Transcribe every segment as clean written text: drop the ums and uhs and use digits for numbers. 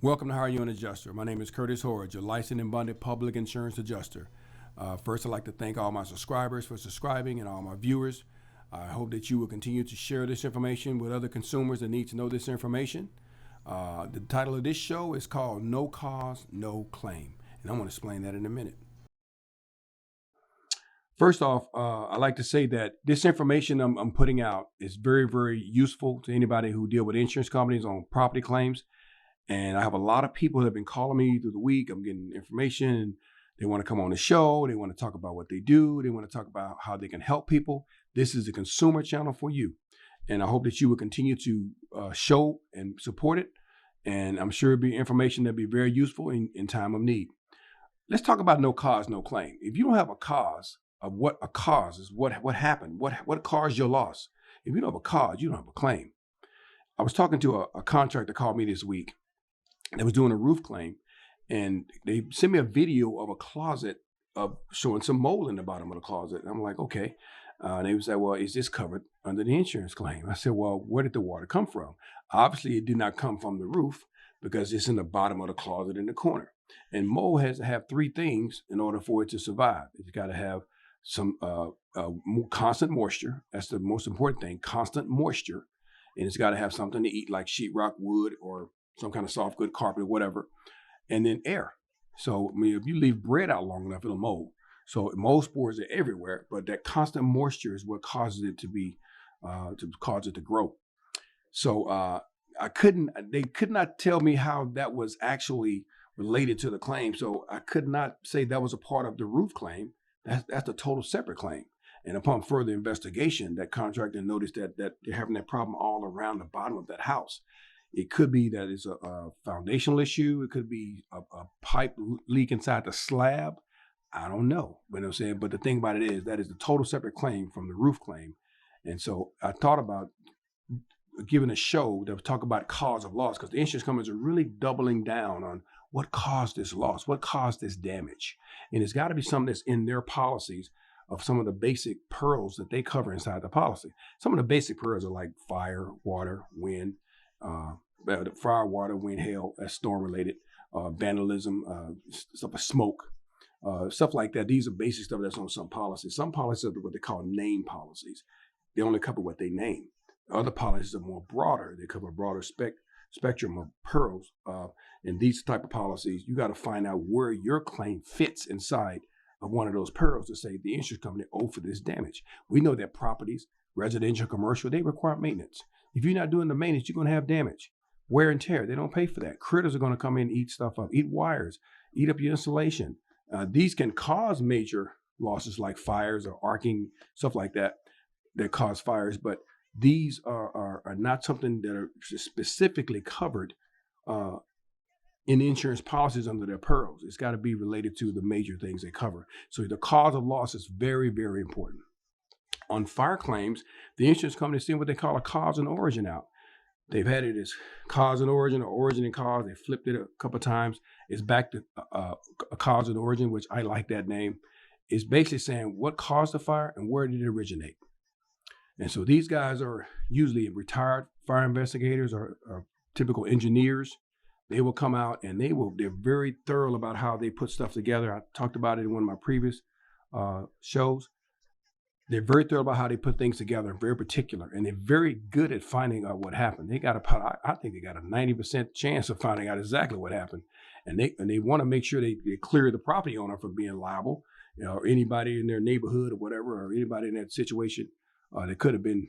Welcome to How Are You an Adjuster. My name is Curtis Hordge, a licensed and bonded public insurance adjuster. First, I'd like to thank all my subscribers for subscribing and all my viewers. I hope that you will continue to share this information with other consumers that need to know this information. The title of this show is called No Cause, No Claim, and I'm going to explain that in a minute. First off, I'd like to say that this information I'm putting out is very, very useful to anybody who deal with insurance companies on property claims. And I have a lot of people that have been calling me through the week. I'm getting information and they want to come on the show. They want to talk about what they do. They want to talk about how they can help people. This is a consumer channel for you. And I hope that you will continue to show and support it. And I'm sure it'll be information that'll be very useful in time of need. Let's talk about no cause, no claim. If you don't have a cause of what a cause is, what happened, what caused your loss. If you don't have a cause, you don't have a claim. I was talking to a contractor called me this week. They was doing a roof claim, and they sent me a video of a closet of showing some mold in the bottom of the closet. And I'm like, okay. And they was like, well, is this covered under the insurance claim? I said, well, where did the water come from? Obviously, it did not come from the roof because it's in the bottom of the closet in the corner. And mold has to have three things in order for it to survive. It's got to have some constant moisture. That's the most important thing, constant moisture. And it's got to have something to eat like sheetrock, wood, or some kind of soft good carpet or whatever, and then air. So if you leave bread out long enough, it'll mold. So mold spores are everywhere, but that constant moisture is what causes it to grow. So they could not tell me how that was actually related to the claim. So I could not say that was a part of the roof claim. That's a total separate claim. And upon further investigation, that contractor noticed that they're having that problem all around the bottom of that house. It could be that it's a foundational issue. It could be a pipe leak inside the slab. I don't know. But I'm saying, but the thing about it is that is a total separate claim from the roof claim. And so I thought about giving a show that would talk about cause of loss, because the insurance companies are really doubling down on what caused this loss, what caused this damage. And it's got to be something that's in their policies of some of the basic perils that they cover inside the policy. Some of the basic perils are like fire, water, wind, fire, water, wind, hail, that's storm related, vandalism, stuff like smoke, stuff like that. These are basic stuff that's on some policies. Some policies are what they call name policies. They only cover what they name. Other policies are more broader. They cover a broader spectrum of perils. And these type of policies, you got to find out where your claim fits inside of one of those perils to say the insurance company owed for this damage. We know that properties, residential, commercial, they require maintenance. If you're not doing the maintenance, you're going to have damage, wear and tear. They don't pay for that. Critters are going to come in and eat stuff up, eat wires, eat up your insulation. These can cause major losses like fires or arcing, stuff like that cause fires. But these are not something that are specifically covered in insurance policies under their perils. It's got to be related to the major things they cover. So the cause of loss is very, very important. On fire claims, the insurance company is seeing what they call a cause and origin out. They've had it as cause and origin or origin and cause. They flipped it a couple of times. It's back to a cause and origin, which I like that name. It's basically saying what caused the fire and where did it originate. And so these guys are usually retired fire investigators or typical engineers. They will come out and they're very thorough about how they put stuff together. I talked about it in one of my previous shows. They're very thorough about how they put things together, very particular, and they're very good at finding out what happened. I think they got a 90% chance of finding out exactly what happened, and they want to make sure they clear the property owner from being liable, or anybody in their neighborhood or whatever, or anybody in that situation that could have been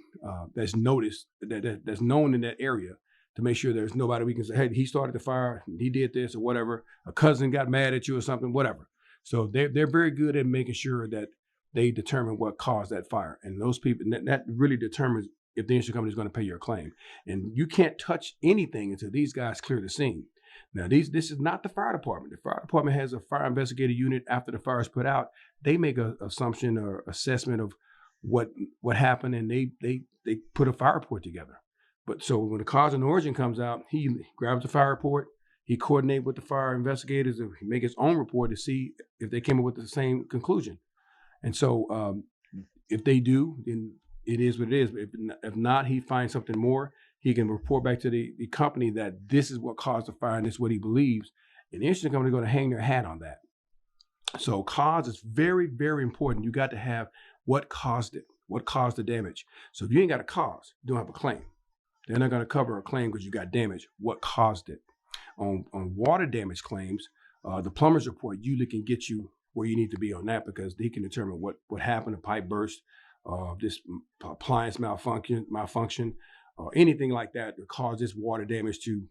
that's noticed that's known in that area, to make sure there's nobody we can say, hey, he started the fire, he did this or whatever. A cousin got mad at you or something, whatever. So they're very good at making sure that they determine what caused that fire. And those people, that really determines if the insurance company is going to pay your claim. And you can't touch anything until these guys clear the scene. Now, this is not the fire department. The fire department has a fire investigator unit. After the fire is put out, they make an assumption or assessment of what happened, and they put a fire report together. But so when the cause and origin comes out, he grabs the fire report, he coordinates with the fire investigators, and he make his own report to see if they came up with the same conclusion. And so if they do, then it is what it is. If not, he finds something more. he can report back to the company that this is what caused the fire and this is what he believes. And the insurance company is going to hang their hat on that. So cause is very, very important. You got to have what caused it, what caused the damage. So if you ain't got a cause, you don't have a claim. They're not going to cover a claim because you got damage. What caused it? On water damage claims, the plumber's report usually can get you where you need to be on that because they can determine what happened, a pipe burst, this appliance malfunction, or anything like that that caused this water damage to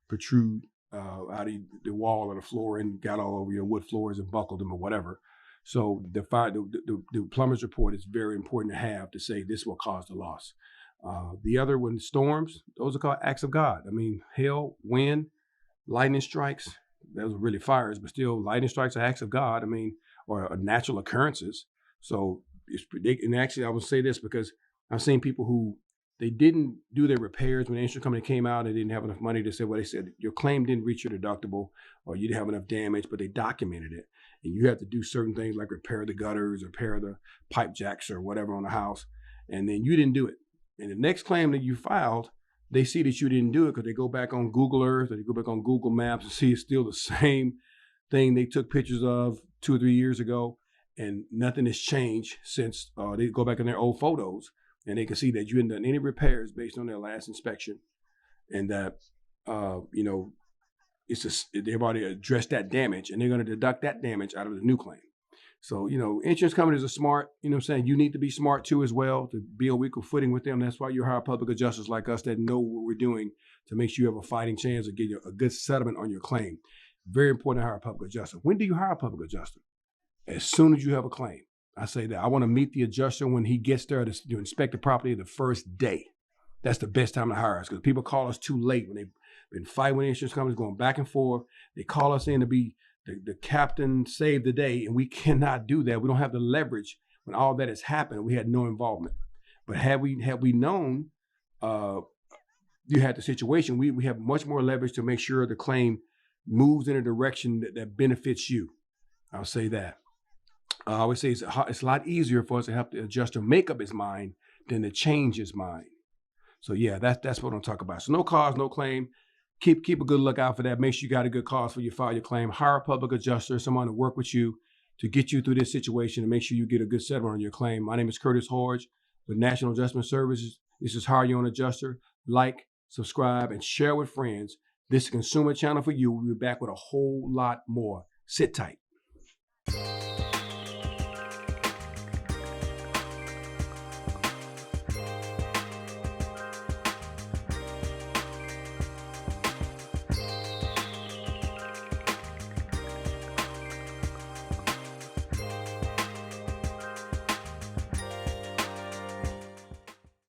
protrude out of the wall or the floor and got all over your wood floors and buckled them or whatever. So the plumber's report is very important to have to say this will cause the loss. The other one, storms, those are called acts of God. I mean, hail, wind, lightning strikes, those are really fires, but still lightning strikes are acts of God. I mean, or natural occurrences. So and actually I will say this because I've seen people who they didn't do their repairs when the insurance company came out and they didn't have enough money to say, well, they said your claim didn't reach your deductible or you didn't have enough damage, but they documented it. And you have to do certain things like repair the gutters, repair the pipe jacks or whatever on the house. And then you didn't do it. And the next claim that you filed, they see that you didn't do it because they go back on Google Earth or they go back on Google Maps and see it's still the same thing they took pictures of 2 or 3 years ago. And nothing has changed since they go back in their old photos. And they can see that you haven't done any repairs based on their last inspection, and that they've already addressed that damage, and they're going to deduct that damage out of the new claim. So insurance companies are smart. You know what I'm saying? You need to be smart too as well to be on equal footing with them. That's why you hire public adjusters like us that know what we're doing to make sure you have a fighting chance of getting a good settlement on your claim. Very important to hire a public adjuster. When do you hire a public adjuster? As soon as you have a claim. I say that I want to meet the adjuster when he gets there to inspect the property the first day. That's the best time to hire us because people call us too late when they've been fighting with insurance companies, going back and forth. They call us in to be the captain save the day, and we cannot do that. We don't have the leverage when all that has happened. We had no involvement. But had we known you had the situation, we have much more leverage to make sure the claim moves in a direction that benefits you. I'll say that. I always say it's a lot easier for us to have the adjuster make up his mind than to change his mind. So yeah, that's what I'm talking about. So no cause, no claim. Keep a good lookout for that. Make sure you got a good cause for you file your claim. Hire a public adjuster, someone to work with you to get you through this situation and make sure you get a good settlement on your claim. My name is Curtis Hordge with National Adjustment Services. This is Hire Your Own Adjuster. Like, subscribe, and share with friends. This is a consumer channel for you. We'll be back with a whole lot more. Sit tight.